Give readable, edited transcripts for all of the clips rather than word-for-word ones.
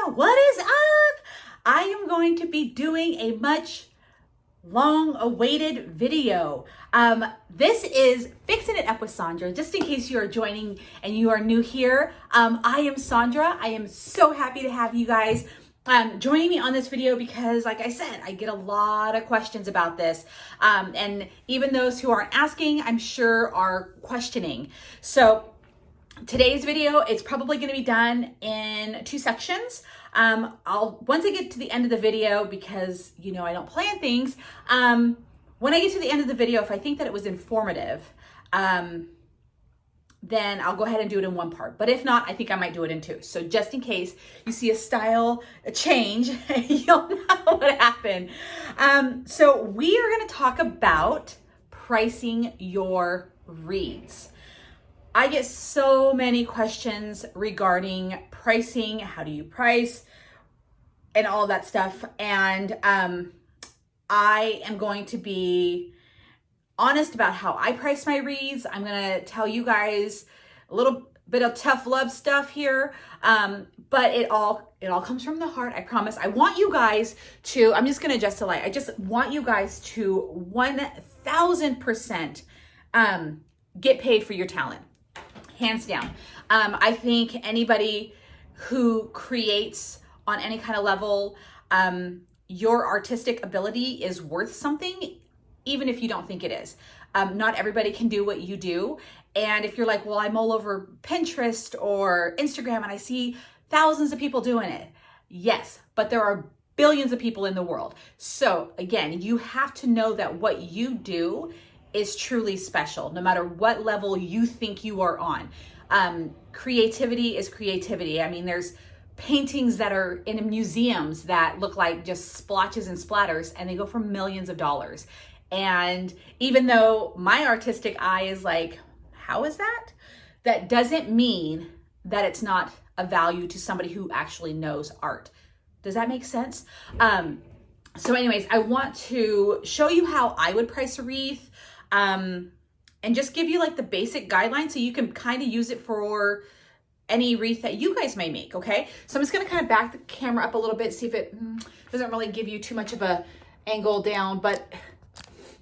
What is up? I am going to be doing a much long-awaited video. This is Fixing It Up with Sandra. Just in case you are joining and you are new here, I am Sandra. I am so happy to have you guys joining me on this video because, like I said, I get a lot of questions about this. And even those who aren't asking, I'm sure are questioning. So today's video, it's probably going to be done in two sections. Once I get to the end of the video, because I don't plan things, when I get to the end of the video, if I think that it was informative, then I'll go ahead and do it in one part. But if not, I think I might do it in two. So just in case you see a style change, you'll know what happened. So we are going to talk about pricing your wreaths. I get so many questions regarding pricing, how do you price, and all that stuff. And I am going to be honest about how I price my wreaths. I'm going to tell you guys a little bit of tough love stuff here, but it all comes from the heart, I promise. I want you guys to, I'm just going to adjust the light. I just want you guys to 1000% get paid for your talent. Hands down. I think anybody who creates on any kind of level, your artistic ability is worth something, even if you don't think it is. Not everybody can do what you do. And if you're like, well, I'm all over Pinterest or Instagram and I see thousands of people doing it. Yes, but there are billions of people in the world. So again, you have to know that what you do is truly special, no matter what level you think you are on. Creativity is creativity. I mean, there's paintings that are in museums that look like just splotches and splatters, and they go for millions of dollars. And even though my artistic eye is like, how is that? That doesn't mean that it's not a value to somebody who actually knows art. Does that make sense? So anyways, I want to show you how I would price a wreath. And just give you like the basic guidelines so you can kind of use it for any wreath that you guys may make, okay? So I'm just gonna kind of back the camera up a little bit, see if it doesn't really give you too much of a angle down, but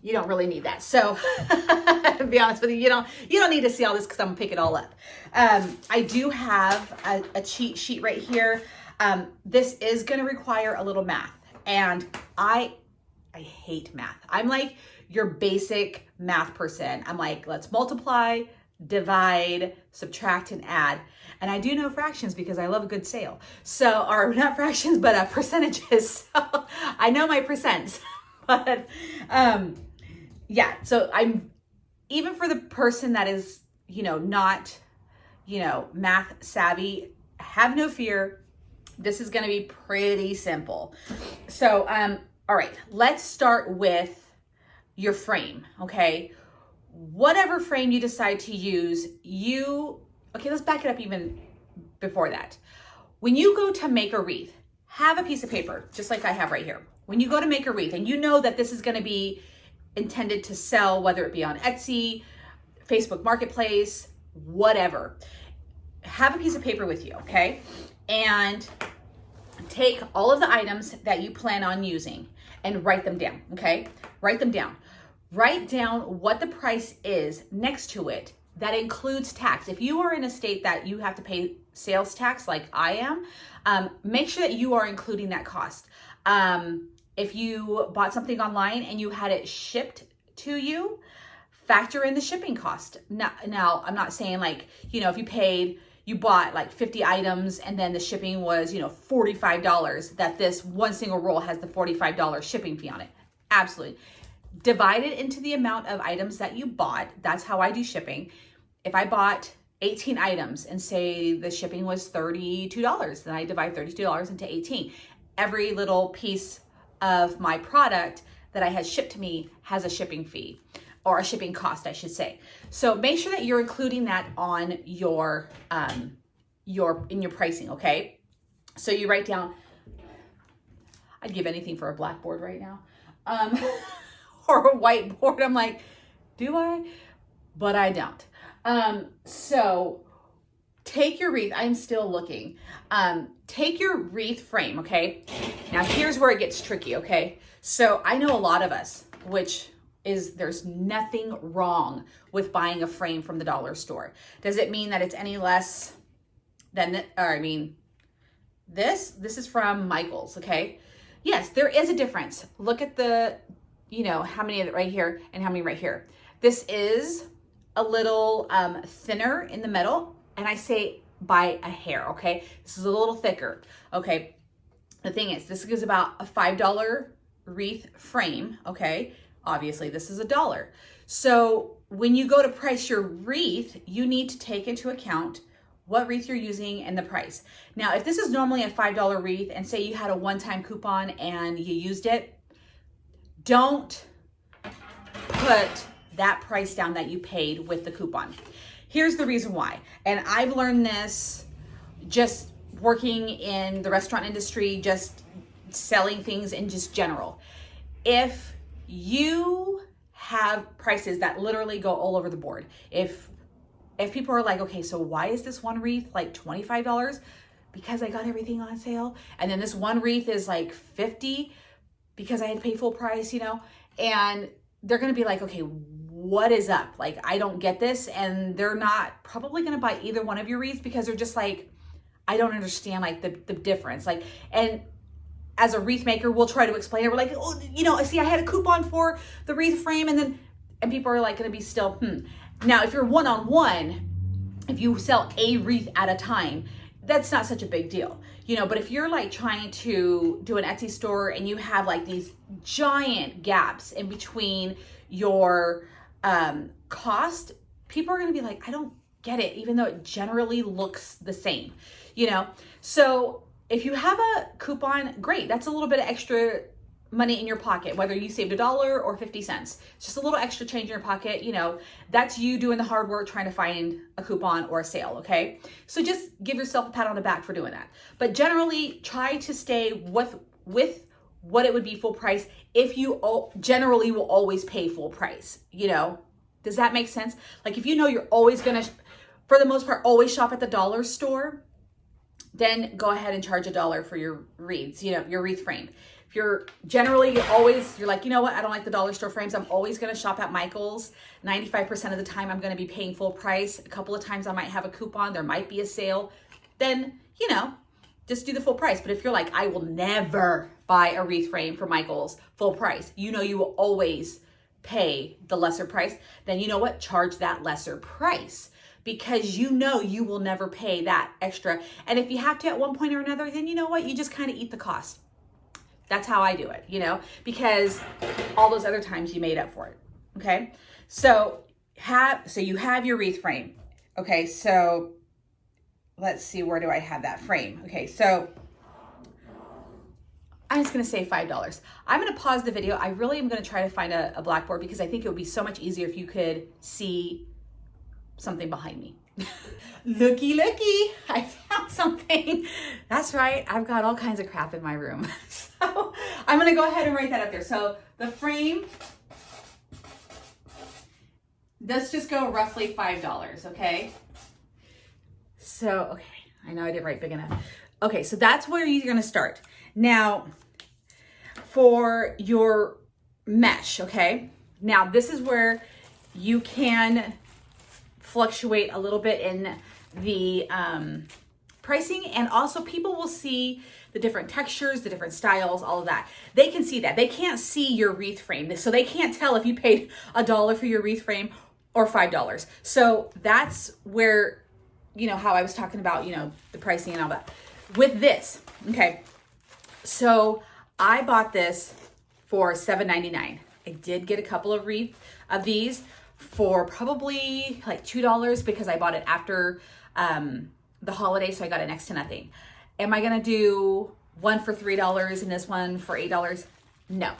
you don't really need that. So to be honest with you, you don't need to see all this because I'm gonna pick it all up. I do have a cheat sheet right here. This is gonna require a little math, and I hate math. I'm like your basic math person. I'm like, let's multiply, divide, subtract, and add. And I do know fractions because I love a good sale. So, or not fractions, but percentages. So I know my percents. But yeah, so I'm, even for the person that is, not, math savvy, have no fear. This is gonna be pretty simple. So, all right, let's start with your frame, okay? Whatever frame you decide to use, okay, let's back it up even before that. When you go to make a wreath, have a piece of paper, just like I have right here. When you go to make a wreath, and you know that this is gonna be intended to sell, whether it be on Etsy, Facebook Marketplace, whatever, have a piece of paper with you, okay? And take all of the items that you plan on using and write them down, okay? Write them down. Write down what the price is next to it. That includes tax. If you are in a state that you have to pay sales tax like I am, make sure that you are including that cost. If you bought something online and you had it shipped to you, factor in the shipping cost. Now I'm not saying like, if you bought like 50 items and then the shipping was, $45, that this one single roll has the $45 shipping fee on it. Absolutely. Divide it into the amount of items that you bought. That's how I do shipping. If I bought 18 items and say the shipping was $32, then I divide $32 into 18. Every little piece of my product that I had shipped to me has a shipping fee, or a shipping cost, I should say. So make sure that you're including that on your in your pricing, okay? So you write down, I'd give anything for a blackboard right now. Or a whiteboard. I'm like, do I? But I don't. So take your wreath. I'm still looking. Take your wreath frame, okay? Now here's where it gets tricky, okay? So I know a lot of us, which is there's nothing wrong with buying a frame from the dollar store. Does it mean that it's any less than, this is from Michael's, okay? Yes, there is a difference. Look at the, how many of it right here and how many right here. This is a little thinner in the middle, and I say by a hair, okay? This is a little thicker, okay? The thing is, this is about a $5 wreath frame, okay? Obviously, this is $1. So when you go to price your wreath, you need to take into account what wreath you're using and the price. Now, if this is normally a $5 wreath and say you had a one-time coupon and you used it, don't put that price down that you paid with the coupon. Here's the reason why. And I've learned this just working in the restaurant industry, just selling things in just general. If you have prices that literally go all over the board, if people are like, okay, so why is this one wreath like $25? Because I got everything on sale. And then this one wreath is like $50 because I had to pay full price, and they're going to be like, okay, what is up? Like, I don't get this. And they're not probably going to buy either one of your wreaths because they're just like, I don't understand like the difference. Like, and as a wreath maker, we'll try to explain it. We're like, oh, see, I had a coupon for the wreath frame, and people are like going to be still, Now, if you're one-on-one, if you sell a wreath at a time, that's not such a big deal, but if you're like trying to do an Etsy store and you have like these giant gaps in between your cost, people are going to be like, I don't get it, even though it generally looks the same, So if you have a coupon, great. That's a little bit of extra money in your pocket, whether you saved $1 or 50 cents. It's just a little extra change in your pocket. That's you doing the hard work trying to find a coupon or a sale, okay? So just give yourself a pat on the back for doing that. But generally, try to stay with what it would be full price if you generally will always pay full price, Does that make sense? Like if you're always gonna, for the most part, always shop at the dollar store, then go ahead and charge $1 for your wreaths, your wreath frame. If you're like, you know what, I don't like the dollar store frames. I'm always going to shop at Michael's. 95% of the time, I'm going to be paying full price. A couple of times I might have a coupon. There might be a sale. Then, just do the full price. But if you're like, I will never buy a wreath frame for Michael's full price, you will always pay the lesser price. Then you know what? Charge that lesser price. Because you will never pay that extra. And if you have to at one point or another, then you know what? You just kind of eat the cost. That's how I do it, because all those other times you made up for it, okay? So you have your wreath frame, okay? So let's see, where do I have that frame? Okay, so I'm just gonna say $5. I'm gonna pause the video. I really am gonna try to find a blackboard because I think it would be so much easier if you could see something behind me. Looky, I found something. That's right, I've got all kinds of crap in my room. So I'm gonna go ahead and write that up there. So the frame, let's just go roughly $5, okay? So, okay, I know I didn't write big enough. Okay, so that's where you're gonna start. Now, for your mesh, okay? Now, this is where you can fluctuate a little bit in the pricing, and also people will see the different textures, the different styles, all of that. They can see that. They can't see your wreath frame, so they can't tell if you paid $1 for your wreath frame or $5. So that's where, how I was talking about, the pricing and all that. With this, okay, so I bought this for $7.99. I did get a couple of wreath of these for probably like $2 because I bought it after the holiday, so I got it next to nothing. Am I gonna do one for $3 and this one for $8? No.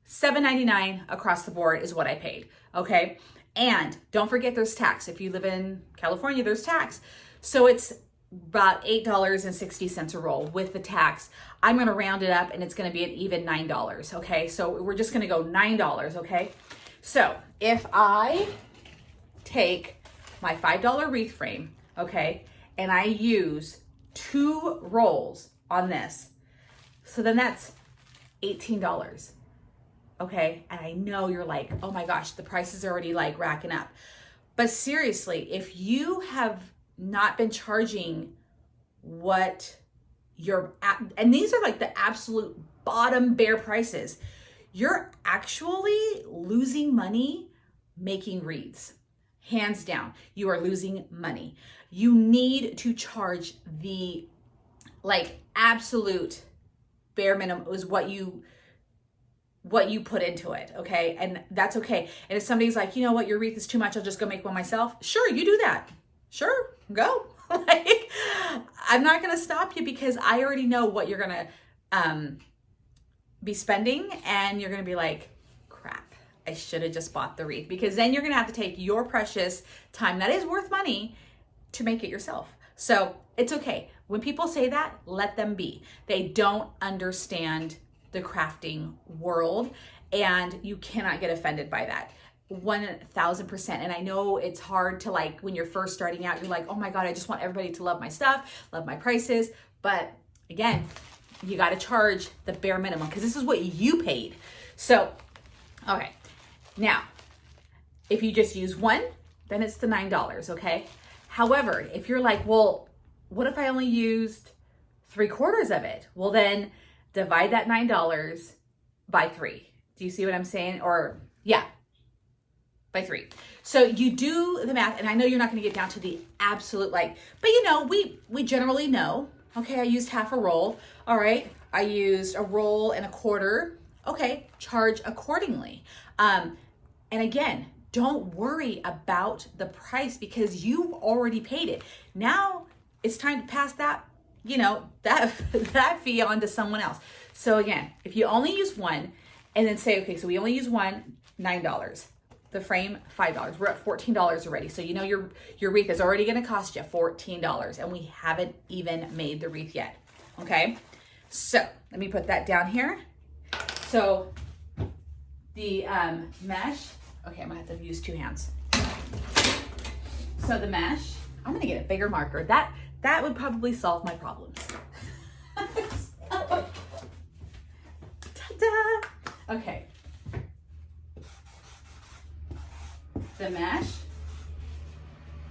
$7.99 across the board is what I paid, okay? And don't forget there's tax. If you live in California, there's tax. So it's about $8.60 a roll with the tax. I'm gonna round it up and it's gonna be an even $9, okay? So we're just gonna go $9, okay? So if I take my $5 wreath frame, okay, and I use 2 rolls on this, so then that's $18. Okay. And I know you're like, oh my gosh, the price is already like racking up. But seriously, if you have not been charging what you're at, and these are like the absolute bottom bare prices, you're actually losing money making wreaths. Hands down, you are losing money. You need to charge the like absolute bare minimum is what you put into it, okay? And that's okay. And if somebody's like, you know what, your wreath is too much, I'll just go make one myself. Sure, you do that. Sure, go. Like, I'm not gonna stop you because I already know what you're gonna be spending, and you're gonna be like, crap, I should have just bought the wreath, because then you're gonna have to take your precious time that is worth money to make it yourself. So it's okay. When people say that, let them be. They don't understand the crafting world, and you cannot get offended by that. 1000%. And I know it's hard to, like, when you're first starting out, you're like, oh my God, I just want everybody to love my stuff, love my prices. But again, you got to charge the bare minimum because this is what you paid. So, okay. Now, if you just use one, then it's the $9, okay? However, if you're like, well, what if I only used 3/4 of it? Well, then divide that $9 by 3. Do you see what I'm saying? Or yeah, by 3. So you do the math, and I know you're not going to get down to the absolute like, but you know, we generally know, okay, I used half a roll. All right. I used a roll and a quarter. Okay. Charge accordingly. And again, don't worry about the price because you've already paid it. Now it's time to pass that, you know, that fee on to someone else. So again, if you only use one and then say, okay, so we only use one, $9, the frame, $5. We're at $14 already. So you know your wreath is already going to cost you $14, and we haven't even made the wreath yet. Okay. So let me put that down here. So the mesh, okay, I'm gonna have to use 2 hands. So the mesh, I'm gonna get a bigger marker. That would probably solve my problems. Ta-da! Okay. The mesh,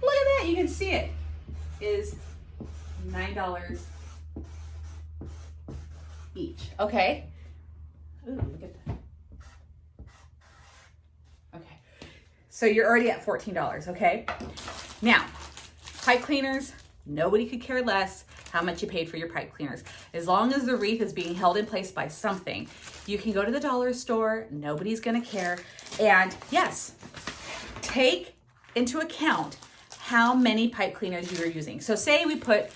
look at that, you can see it, is $9 each, okay? Ooh, look at that. Okay, so you're already at $14, okay? Now, pipe cleaners, nobody could care less how much you paid for your pipe cleaners. As long as the wreath is being held in place by something, you can go to the dollar store, nobody's gonna care. And yes, take into account how many pipe cleaners you are using. So say we put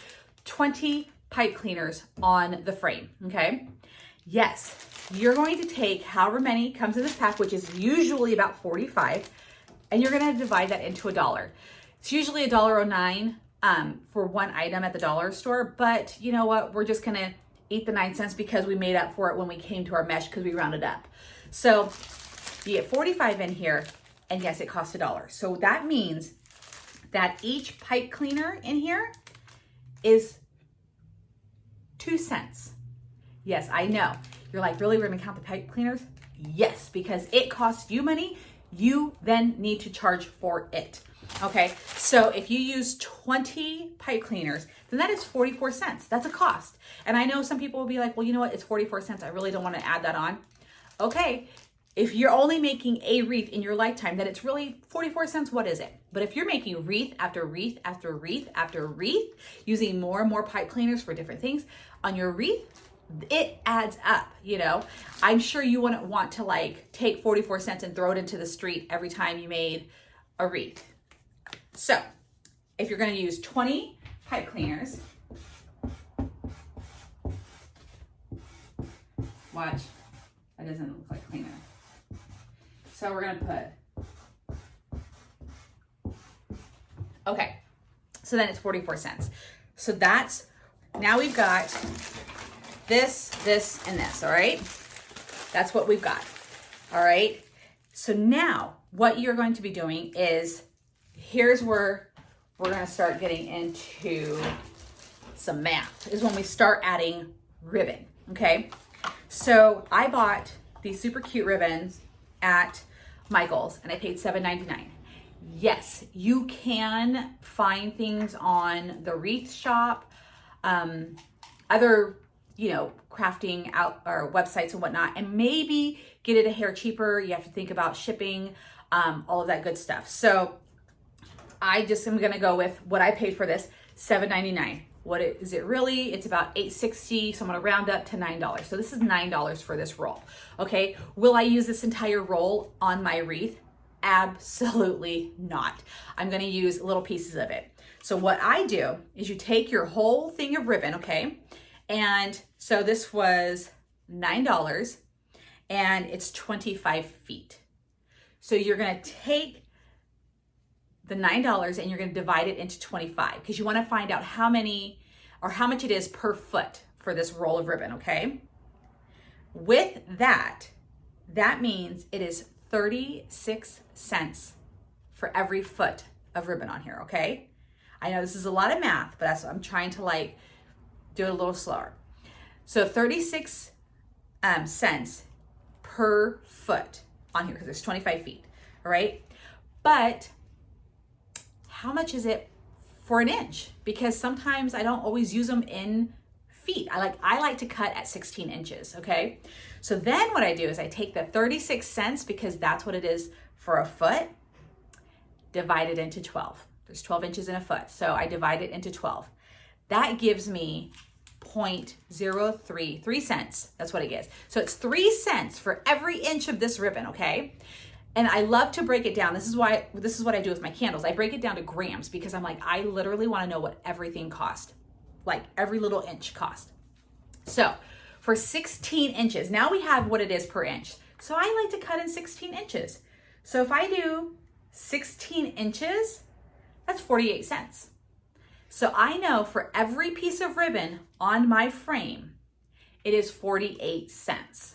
20 pipe cleaners on the frame, okay? Yes, you're going to take however many comes in this pack, which is usually about 45, and you're gonna divide that into $1. It's usually $1.09 for one item at the dollar store, but you know what? We're just gonna eat the 9 cents because we made up for it when we came to our mesh because we rounded up. So you get 45 in here, and yes, it costs $1. So that means that each pipe cleaner in here is 2 cents. Yes, I know. You're like, really, we're gonna count the pipe cleaners? Yes, because it costs you money. You then need to charge for it. Okay, so if you use 20 pipe cleaners, then that is 44 cents. That's a cost. And I know some people will be like, well, you know what? It's 44 cents. I really don't want to add that on. Okay, if you're only making a wreath in your lifetime, then it's really 44 cents. What is it? But if you're making wreath after wreath after wreath after wreath, using more and more pipe cleaners for different things on your wreath, it adds up, you know. I'm sure you wouldn't want to like take 44 cents and throw it into the street every time you made a wreath. So if you're going to use 20 pipe cleaners, watch, that doesn't look like cleaner. So we're going to put, okay, so then it's 44 cents. So that's, now we've got this, and this, all right? That's what we've got, all right? So now what you're going to be doing is, here's where we're gonna start getting into some math, is when we start adding ribbon, okay? So I bought these super cute ribbons at Michael's and I paid $7.99. Yes, you can find things on the Wreath shop, other, crafting out or websites and whatnot, and maybe get it a hair cheaper. You have to think about shipping, all of that good stuff. So I just am gonna go with what I paid for this, $7.99. What is it really? It's about $8.60. So I'm gonna round up to $9. So this is $9 for this roll. Okay, will I use this entire roll on my wreath? Absolutely not. I'm gonna use little pieces of it. So what I do is you take your whole thing of ribbon, okay? And so this was $9 and it's 25 feet. So you're gonna take the $9 and you're gonna divide it into 25 because you wanna find out how much it is per foot for this roll of ribbon, okay? With that means it is 36 cents for every foot of ribbon on here, okay? I know this is a lot of math, but that's what I'm trying to do it a little slower. So 36 cents per foot on here because it's 25 feet, all right? But how much is it for an inch? Because sometimes I don't always use them in feet. I like to cut at 16 inches, okay? So then what I do is I take the 36 cents, because that's what it is for a foot, divide it into 12. There's 12 inches in a foot, so I divide it into 12. That gives me 0.033 cents. That's what it gives. So it's 3 cents for every inch of this ribbon, okay? And I love to break it down. This is what I do with my candles. I break it down to grams because I'm like, I literally want to know what everything cost, like every little inch cost. So for 16 inches, now we have what it is per inch. So I like to cut in 16 inches. So if I do 16 inches, that's 48 cents. So I know for every piece of ribbon on my frame, it is 48 cents.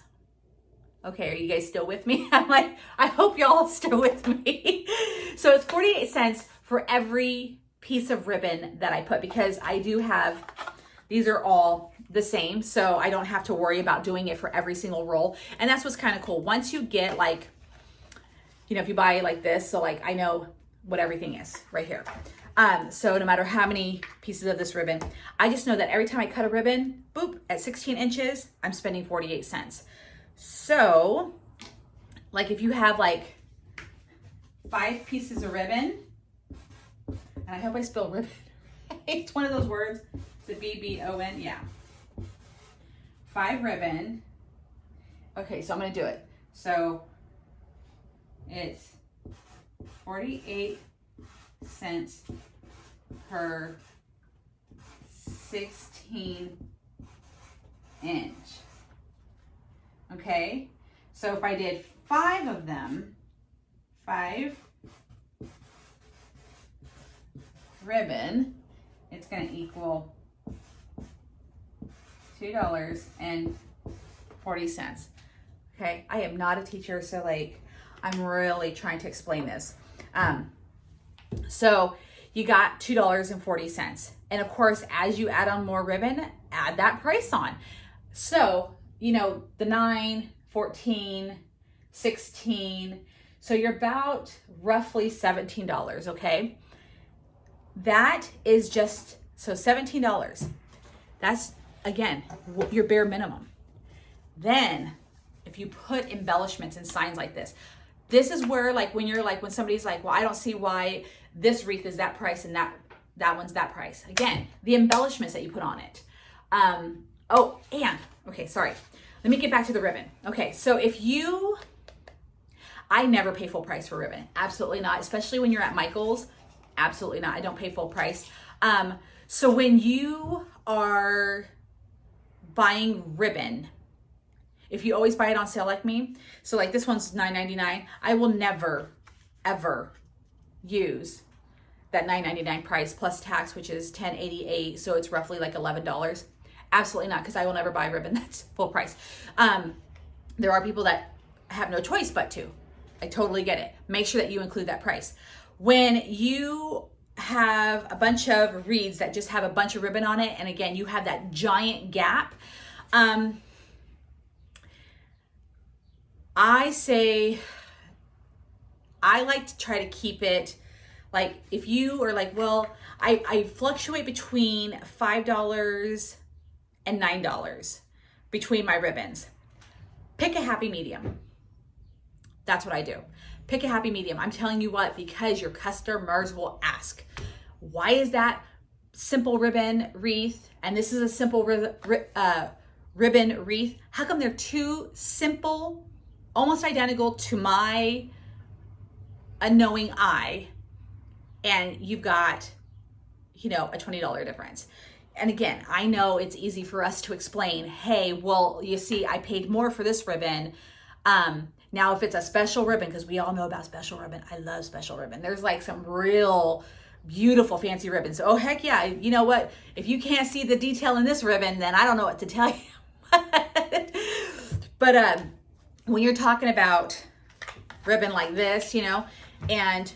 Okay, are you guys still with me? I'm like, I hope y'all are still with me. So it's 48 cents for every piece of ribbon that I put, because I do have, these are all the same, so I don't have to worry about doing it for every single roll. And that's what's kind of cool. Once you get if you buy like this, so I know what everything is right here. So no matter how many pieces of this ribbon, I just know that every time I cut a ribbon, boop, at 16 inches, I'm spending 48 cents. So, if you have 5 pieces of ribbon, and I hope I spell ribbon. It's one of those words. Is it B-B-O-N? Yeah. 5 ribbon. Okay, so I'm going to do it. So, it's 48 cents per 16 inch. Okay, so if I did 5 of them, 5 ribbon, it's going to equal $2.40. Okay, I am not a teacher, so I'm really trying to explain this. So you got $2.40. And of course, as you add on more ribbon, add that price on. So the 9, 14, 16. So you're about roughly $17, okay? That is just, so $17. That's, again, your bare minimum. Then, if you put embellishments and signs like this is where, when somebody's like, well, I don't see why this wreath is that price and that one's that price. Again, the embellishments that you put on it. Okay, sorry. Let me get back to the ribbon. Okay, so I never pay full price for ribbon. Absolutely not. Especially when you're at Michael's. Absolutely not. I don't pay full price. So when you are buying ribbon, if you always buy it on sale like me, so this one's $9.99, I will never, ever use that $9.99 price plus tax, which is $10.88. So it's roughly $11. Absolutely not, because I will never buy ribbon that's full price. There are people that have no choice but to. I totally get it. Make sure that you include that price. When you have a bunch of wreaths that just have a bunch of ribbon on it, and again, you have that giant gap, I say, I like to try to keep it, like, if you are like, well, I fluctuate between $5 and $9 between my ribbons. Pick a happy medium. That's what I do. Pick a happy medium. I'm telling you what, because your customers will ask, why is that simple ribbon wreath and this is a simple ribbon wreath? How come they're two simple, almost identical to my unknowing eye, and you've got, you know, a $20 difference? And again, I know it's easy for us to explain, hey, well, you see, I paid more for this ribbon. Now, if it's a special ribbon, because we all know about special ribbon, I love special ribbon. There's like some real beautiful fancy ribbons. Oh, heck yeah. You know what? If you can't see the detail in this ribbon, then I don't know what to tell you. But when you're talking about ribbon like this, you know, and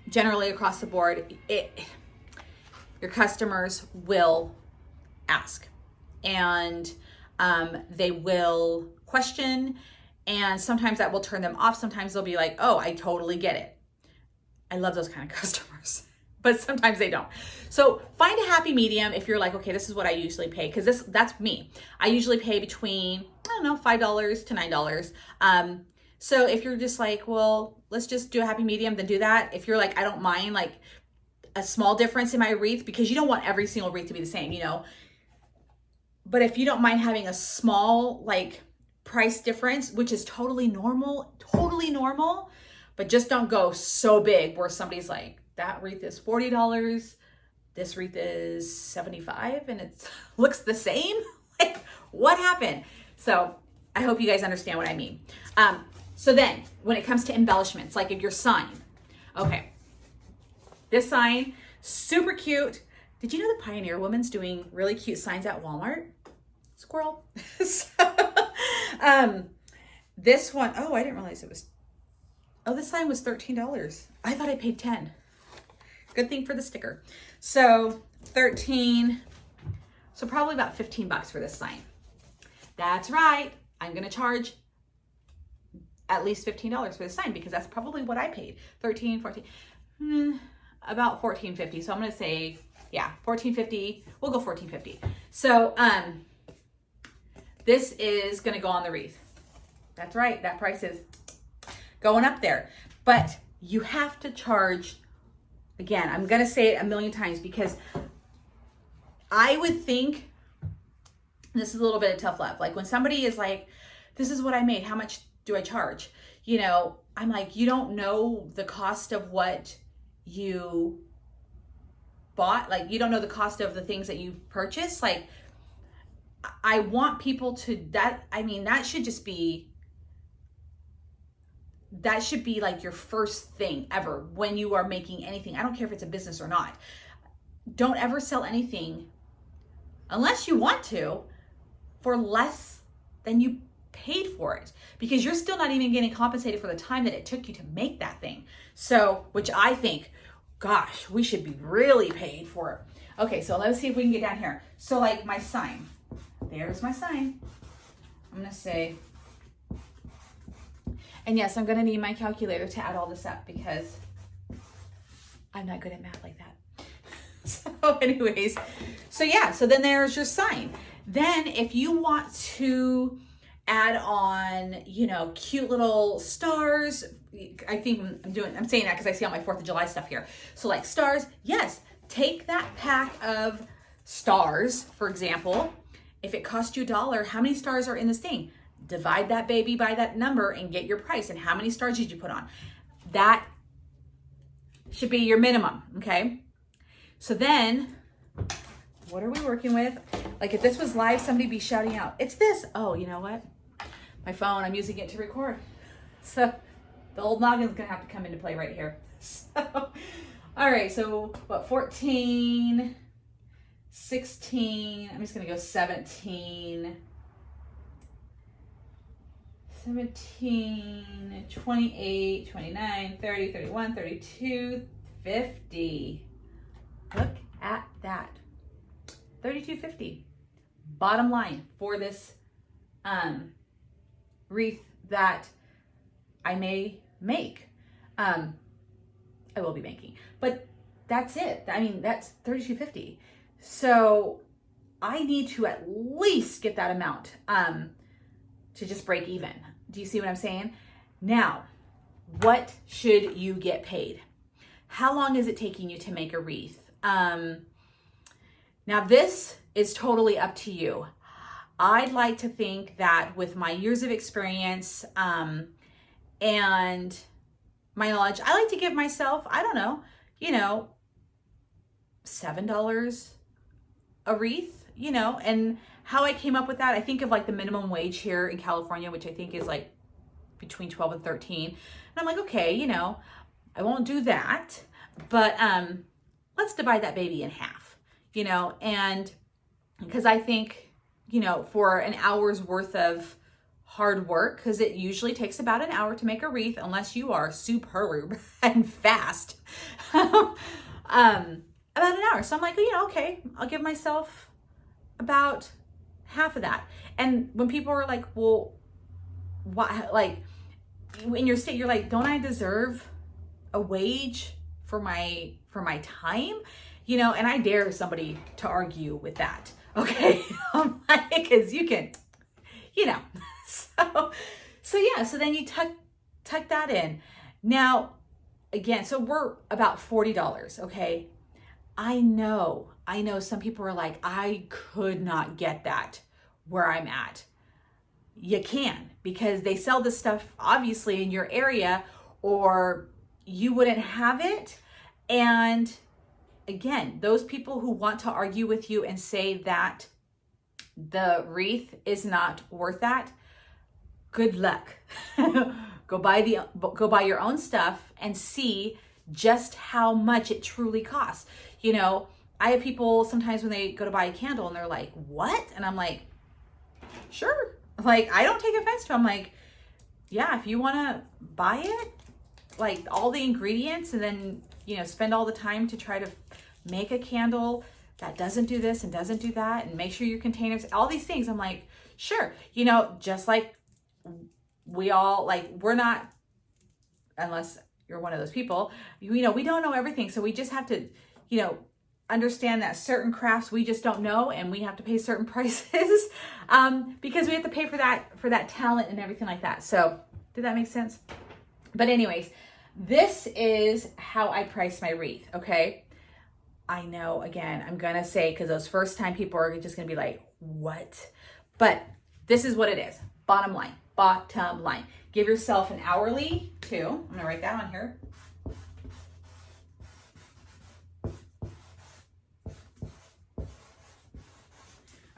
generally across the board, your customers will ask, and they will question, and sometimes that will turn them off. Sometimes they'll be like, oh, I totally get it. I love those kind of customers, but sometimes they don't. So find a happy medium. If you're like, okay, this is what I usually pay, because that's me. I usually pay between, I don't know, $5 to $9. So if you're just like, well, let's just do a happy medium, then do that. If you're like, I don't mind like a small difference in my wreath, because you don't want every single wreath to be the same, you know. But if you don't mind having a small like price difference, which is totally normal, but just don't go so big where somebody's like, that wreath is $40, this wreath is $75, and it looks the same. Like, what happened? So I hope you guys understand what I mean. So then when it comes to embellishments, like if your sign, okay, this sign, super cute. Did you know the Pioneer Woman's doing really cute signs at Walmart? Squirrel. So, this one, oh, I didn't realize it was, oh, this sign was $13. I thought I paid 10. Good thing for the sticker. So 13, so probably about 15 bucks for this sign. That's right. I'm going to charge at least $15 for this sign, because that's probably what I paid. 13, 14, about $14.50. So I'm going to say, yeah, $14.50. We'll go $14.50. So, this is going to go on the wreath. That's right. That price is going up there, but you have to charge. Again, I'm going to say it a million times, because I would think this is a little bit of tough love. Like when somebody is like, this is what I made, how much do I charge? You know, I'm like, you don't know the cost of what you bought. Like, you don't know the cost of the things that you purchased. Like, I want people to, that should just be, that should be like your first thing ever when you are making anything. I don't care if it's a business or not. Don't ever sell anything, unless you want to, for less than you paid for it, because you're still not even getting compensated for the time that it took you to make that thing. So, which I think, gosh, we should be really paid for it. Okay, so let's see if we can get down here. So like my sign, there's my sign. I'm gonna say, and yes, I'm gonna need my calculator to add all this up, because I'm not good at math like that. So anyways, so yeah, so then there's your sign. Then if you want to add on, you know, cute little stars, I think I'm saying that because I see all my 4th of July stuff here. So like stars, yes, take that pack of stars, for example. If it cost you $1, how many stars are in this thing? Divide that baby by that number and get your price. And how many stars did you put on? That should be your minimum, okay? So then, what are we working with? Like if this was live, somebody be shouting out, it's this. Oh, you know what? My phone, I'm using it to record. So the old noggin's gonna have to come into play right here. So, all right, so what, 14, 16, I'm just gonna go 17, 17, 28, 29, 30, 31, 32, 50. Look at that. $32.50. Bottom line for this wreath that I may make. I will be making, but that's it. I mean, that's $32.50. So I need to at least get that amount to just break even. Do you see what I'm saying? Now, what should you get paid? How long is it taking you to make a wreath? Now this is totally up to you. I'd like to think that with my years of experience and my knowledge, I like to give myself, I don't know, $7 a wreath, and how I came up with that, I think of like the minimum wage here in California, which I think is like between 12 and 13. And I'm like, okay, I won't do that, but let's divide that baby in half, and because I think, for an hour's worth of hard work, because it usually takes about an hour to make a wreath, unless you are superb and fast, about an hour. So I'm like, okay, I'll give myself about half of that. And when people are like, well, why, like in your state, you're like, don't I deserve a wage for my time? And I dare somebody to argue with that. Okay. I'm like, because you can, so yeah, so then you tuck that in. Now, again, so we're about $40, okay? I know some people are like, I could not get that where I'm at. You can, because they sell this stuff obviously in your area, or you wouldn't have it. And again, those people who want to argue with you and say that the wreath is not worth that, good luck. Go buy your own stuff and see just how much it truly costs. I have people sometimes when they go to buy a candle and they're like, what? And I'm like, sure. Like, I don't take offense to it. I'm like, yeah, if you want to buy it, like all the ingredients, and then, spend all the time to try to make a candle that doesn't do this and doesn't do that, and make sure your containers, all these things. I'm like, sure. Just like we all, like, we're not, unless you're one of those people, we don't know everything. So we just have to, understand that certain crafts we just don't know, and we have to pay certain prices because we have to pay for that talent and everything like that. So did that make sense? But anyways, this is how I price my wreath. Okay. I know, again, I'm going to say, because those first time people are just going to be like, what? But this is what it is. Bottom line. Give yourself an hourly too. I'm going to write that on here.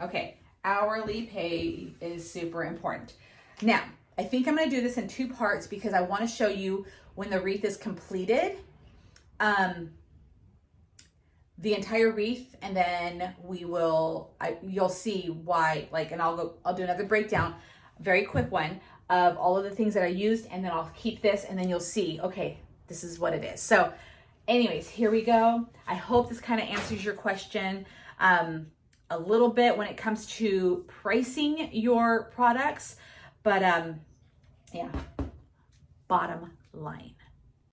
Okay, hourly pay is super important. Now, I think I'm going to do this in two parts because I want to show you when the wreath is completed, the entire wreath, and then you'll see why, and I'll do another breakdown, very quick one, of all of the things that I used, and then I'll keep this, and then you'll see, okay, this is what it is. So anyways, here we go. I hope this kind of answers your question a little bit when it comes to pricing your products, but yeah, bottom line.